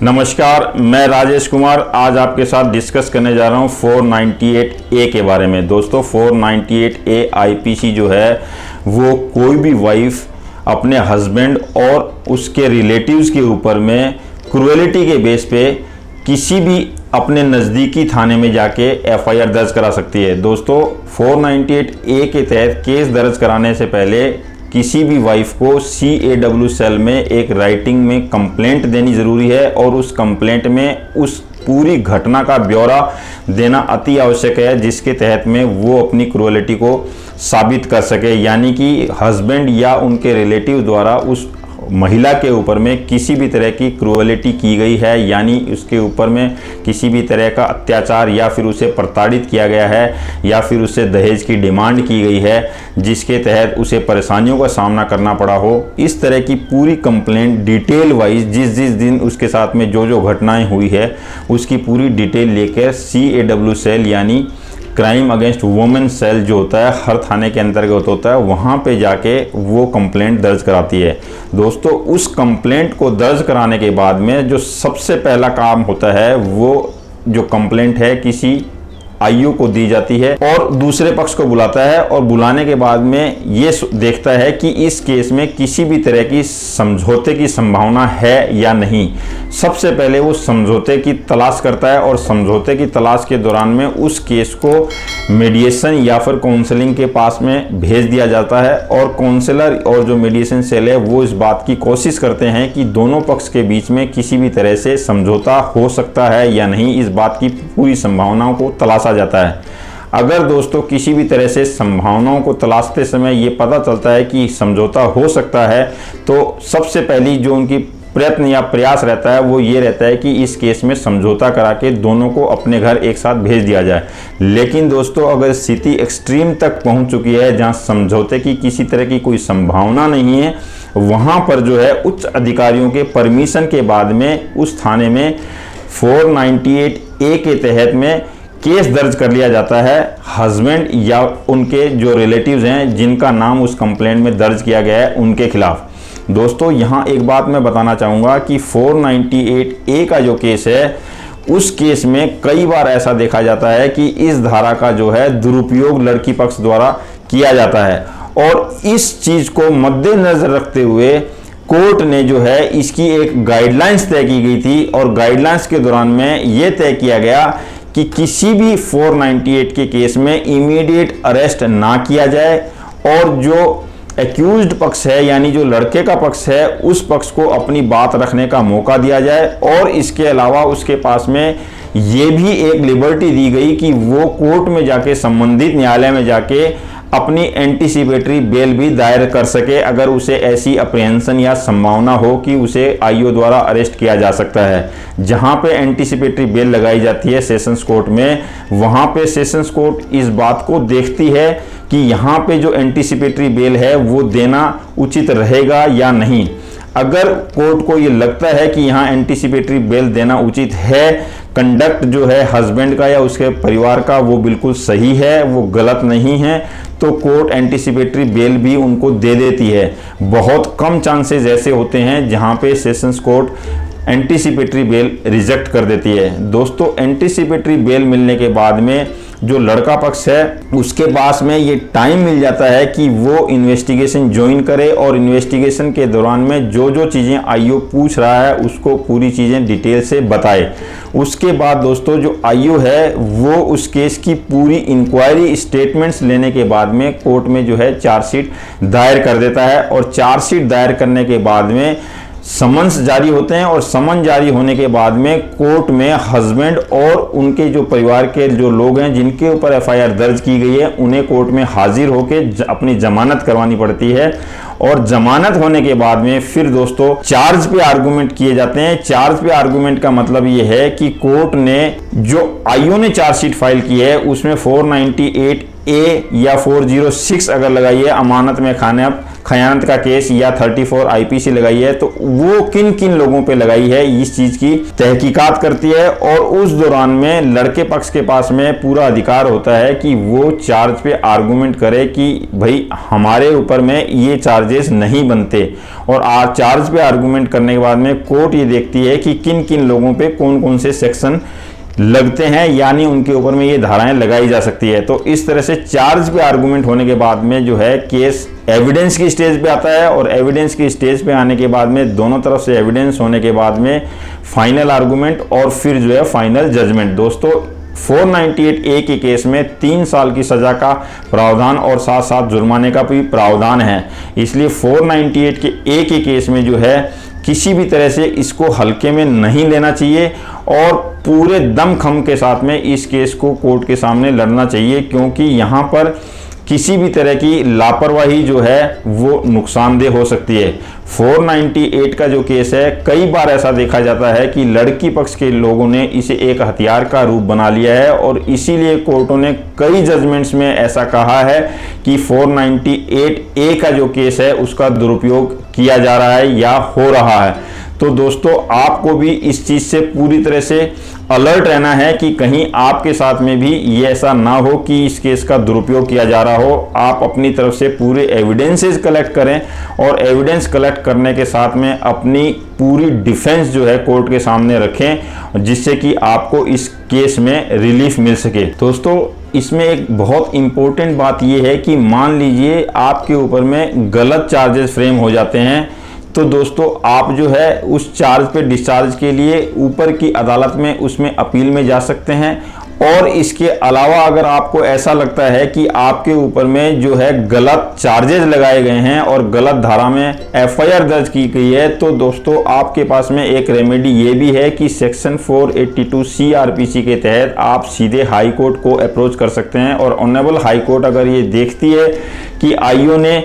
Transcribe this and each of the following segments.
नमस्कार, मैं राजेश कुमार आज आपके साथ डिस्कस करने जा रहा हूं 498A के बारे में। दोस्तों 498A आईपीसी जो है वो कोई भी वाइफ अपने हस्बैंड और उसके रिलेटिव्स के ऊपर में क्रूएलिटी के बेस पे किसी भी अपने नज़दीकी थाने में जाके एफआईआर दर्ज करा सकती है। दोस्तों 498A के तहत केस दर्ज कराने से पहले किसी भी वाइफ को CAW सेल में एक राइटिंग में कंप्लेंट देनी ज़रूरी है और उस कंप्लेंट में उस पूरी घटना का ब्यौरा देना अति आवश्यक है, जिसके तहत में वो अपनी क्रूएलिटी को साबित कर सके। यानी कि हस्बैंड या उनके रिलेटिव द्वारा उस महिला के ऊपर में किसी भी तरह की क्रूएलिटी की गई है, यानी उसके ऊपर में किसी भी तरह का अत्याचार या फिर उसे प्रताड़ित किया गया है या फिर उससे दहेज की डिमांड की गई है, जिसके तहत उसे परेशानियों का सामना करना पड़ा हो। इस तरह की पूरी कंप्लेंट डिटेल वाइज जिस जिस दिन उसके साथ में जो जो घटनाएं हुई है उसकी पूरी डिटेल लेकर CAW सेल यानी क्राइम अगेंस्ट वुमेन सेल जो होता है हर थाने के अंतर्गत होता है, वहाँ पे जाके वो कंप्लेंट दर्ज कराती है। दोस्तों उस कंप्लेंट को दर्ज कराने के बाद में जो सबसे पहला काम होता है वो जो कंप्लेंट है किसी आईओ को दी जाती है और दूसरे पक्ष को बुलाता है और बुलाने के बाद में ये देखता है कि इस केस में किसी भी तरह की समझौते की संभावना है या नहीं। सबसे पहले वो समझौते की तलाश करता है और समझौते की तलाश के दौरान में उस केस को मीडिएशन या फिर काउंसलिंग के पास में भेज दिया जाता है और काउंसलर और जो मीडिएशन सेल है वो इस बात की कोशिश करते हैं कि दोनों पक्ष के बीच में किसी भी तरह से समझौता हो सकता है या नहीं, इस बात की पूरी संभावनाओं को तलाशा जाता है। अगर दोस्तों किसी भी तरह से संभावनाओं को तलाशते समय ये पता चलता है कि समझौता हो सकता है तो सबसे पहली जो उनकी प्रयत्न या प्रयास रहता है वो ये रहता है कि इस केस में समझौता करा के दोनों को अपने घर एक साथ भेज दिया जाए। लेकिन दोस्तों अगर स्थिति एक्सट्रीम तक पहुंच चुकी है जहां समझौते की किसी तरह की कोई संभावना नहीं है, वहां पर जो है उच्च अधिकारियों के परमिशन के बाद में उस थाने में 498A के तहत में केस दर्ज कर लिया जाता है हस्बैंड या उनके जो रिलेटिव्स हैं जिनका नाम उस कंप्लेंट में दर्ज किया गया है उनके खिलाफ। दोस्तों यहाँ एक बात मैं बताना चाहूँगा कि 498A का जो केस है उस केस में कई बार ऐसा देखा जाता है कि इस धारा का जो है दुरुपयोग लड़की पक्ष द्वारा किया जाता है और इस चीज़ को मद्देनजर रखते हुए कोर्ट ने जो है इसकी एक गाइडलाइंस तय की गई थी और गाइडलाइंस के दौरान में ये तय किया गया कि किसी भी 498 के केस में इमीडिएट अरेस्ट ना किया जाए और जो एक्यूज्ड पक्ष है यानी जो लड़के का पक्ष है उस पक्ष को अपनी बात रखने का मौका दिया जाए और इसके अलावा उसके पास में ये भी एक लिबर्टी दी गई कि वो कोर्ट में जाके संबंधित न्यायालय में जाके अपनी एंटीसिपेटरी बेल भी दायर कर सके अगर उसे ऐसी अप्रीहेंशन या संभावना हो कि उसे आईओ द्वारा अरेस्ट किया जा सकता है। जहां पे एंटीसिपेटरी बेल लगाई जाती है सेशंस कोर्ट में, वहां पे सेशंस कोर्ट इस बात को देखती है कि यहाँ पे जो एंटीसिपेटरी बेल है वो देना उचित रहेगा या नहीं। अगर कोर्ट को ये लगता है कि यहाँ एंटीसिपेटरी बेल देना उचित है, कंडक्ट जो है हस्बैंड का या उसके परिवार का वो बिल्कुल सही है, वो गलत नहीं है, तो कोर्ट एंटीसिपेटरी बेल भी उनको दे देती है। बहुत कम चांसेस ऐसे होते हैं जहाँ पे sessions court anticipatory bail reject कर देती है। दोस्तों एंटीसिपेटरी बेल मिलने के बाद में जो लड़का पक्ष है उसके पास में ये टाइम मिल जाता है कि वो इन्वेस्टिगेशन ज्वाइन करे और इन्वेस्टिगेशन के दौरान में जो जो चीज़ें आईओ पूछ रहा है उसको पूरी चीज़ें डिटेल से बताए। उसके बाद दोस्तों जो आईओ है वो उस केस की पूरी इंक्वायरी स्टेटमेंट्स लेने के बाद में कोर्ट में जो है चार्जशीट दायर कर देता है और चार्जशीट दायर करने के बाद में समन्स जारी होते हैं और समन जारी होने के बाद में कोर्ट में हस्बैंड और उनके जो परिवार के जो लोग हैं जिनके ऊपर एफआईआर दर्ज की गई है उन्हें कोर्ट में हाजिर होकर अपनी जमानत करवानी पड़ती है और जमानत होने के बाद में फिर दोस्तों चार्ज पे आर्गूमेंट किए जाते हैं। चार्ज पे आर्गूमेंट का मतलब ये है कि कोर्ट ने जो आईओ ने चार्जशीट फाइल की है उसमें 498A या 406 अगर लगाई है अमानत में खयानत का केस या 34 आईपीसी लगाई है, तो वो किन किन लोगों पे लगाई है इस चीज की तहकीकात करती है। और उस दौरान में लड़के पक्ष के पास में पूरा अधिकार होता है कि वो चार्ज पे आर्गुमेंट करे कि भाई हमारे ऊपर में ये चार्जेस नहीं बनते। और चार्ज पे आर्गुमेंट करने के बाद में कोर्ट ये देखती है कि किन किन लोगों पे कौन कौन से सेक्शन लगते हैं, यानी उनके ऊपर में ये धाराएं लगाई जा सकती है। तो इस तरह से चार्ज पे आर्गुमेंट होने के बाद में जो है केस एविडेंस की स्टेज पे आता है, और एविडेंस की स्टेज पे आने के बाद में दोनों तरफ से एविडेंस होने के बाद में फाइनल आर्गुमेंट और फिर जो है फाइनल जजमेंट। दोस्तों 498A के केस में 3 साल की सजा का प्रावधान और साथ साथ जुर्माने का भी प्रावधान है। इसलिए 498 के A के केस में जो है किसी भी तरह से इसको हल्के में नहीं लेना चाहिए और पूरे दमखम के साथ में इस केस को कोर्ट के सामने लड़ना चाहिए, क्योंकि यहाँ पर किसी भी तरह की लापरवाही जो है वो नुकसानदेह हो सकती है। 498 का जो केस है, कई बार ऐसा देखा जाता है कि लड़की पक्ष के लोगों ने इसे एक हथियार का रूप बना लिया है, और इसीलिए कोर्टों ने कई जजमेंट्स में ऐसा कहा है कि 498A का जो केस है उसका दुरुपयोग किया जा रहा है या हो रहा है। तो दोस्तों आपको भी इस चीज से पूरी तरह से अलर्ट रहना है कि कहीं आपके साथ में भी ये ऐसा ना हो कि इस केस का दुरुपयोग किया जा रहा हो। आप अपनी तरफ से पूरे एविडेंसेस कलेक्ट करें, और एविडेंस कलेक्ट करने के साथ में अपनी पूरी डिफेंस जो है कोर्ट के सामने रखें, जिससे कि आपको इस केस में रिलीफ मिल सके। दोस्तों इसमें एक बहुत इंपॉर्टेंट बात यह है कि मान लीजिए आपके ऊपर में गलत चार्जेस फ्रेम हो जाते हैं, तो दोस्तों आप जो है उस चार्ज पे डिस्चार्ज के लिए ऊपर की अदालत में उसमें अपील में जा सकते हैं। और इसके अलावा अगर आपको ऐसा लगता है कि आपके ऊपर में जो है गलत चार्जेस लगाए गए हैं और गलत धारा में एफआईआर दर्ज की गई है, तो दोस्तों आपके पास में एक रेमेडी ये भी है कि सेक्शन 482 CRPC के तहत आप सीधे हाई कोर्ट को अप्रोच कर सकते हैं। और ऑनरेबल हाई कोर्ट अगर ये देखती है कि आईओ ने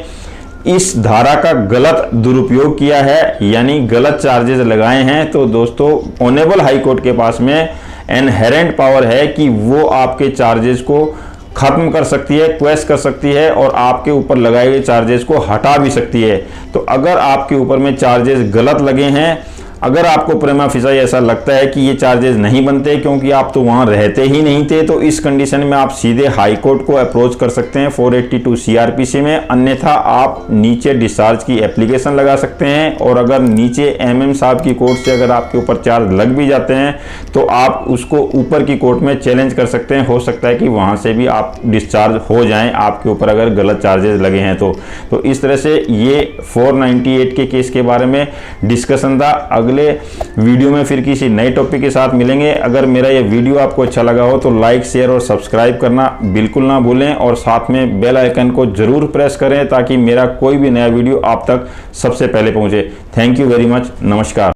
इस धारा का गलत दुरुपयोग किया है, यानी गलत चार्जेस लगाए हैं, तो दोस्तों ऑनरेबल हाई कोर्ट के पास में इनहेरेंट पावर है कि वो आपके चार्जेस को खत्म कर सकती है, क्वेश्चन कर सकती है, और आपके ऊपर लगाए गए चार्जेस को हटा भी सकती है। तो अगर आपके ऊपर में चार्जेस गलत लगे हैं, अगर आपको प्रेमा फिसाई ऐसा लगता है कि ये चार्जेस नहीं बनते क्योंकि आप तो वहां रहते ही नहीं थे, तो इस कंडीशन में आप सीधे हाई कोर्ट को अप्रोच कर सकते हैं 482 CRPC में। अन्यथा आप नीचे डिस्चार्ज की एप्लीकेशन लगा सकते हैं, और अगर नीचे MM साहब की कोर्ट से अगर आपके ऊपर चार्ज लग भी जाते हैं तो आप उसको ऊपर की कोर्ट में चैलेंज कर सकते हैं। हो सकता है कि वहां से भी आप डिस्चार्ज हो जाएं आपके ऊपर अगर गलत चार्जेस लगे हैं तो इस तरह से ये 498 के केस के बारे में डिस्कशन था। अगले वीडियो में फिर किसी नए टॉपिक के साथ मिलेंगे। अगर मेरा ये वीडियो आपको अच्छा लगा हो तो लाइक, शेयर और सब्सक्राइब करना बिल्कुल ना भूलें, और साथ में बेल आइकन को जरूर प्रेस करें ताकि मेरा कोई भी नया वीडियो आप तक सबसे पहले पहुंचे। Thank you very much. नमस्कार।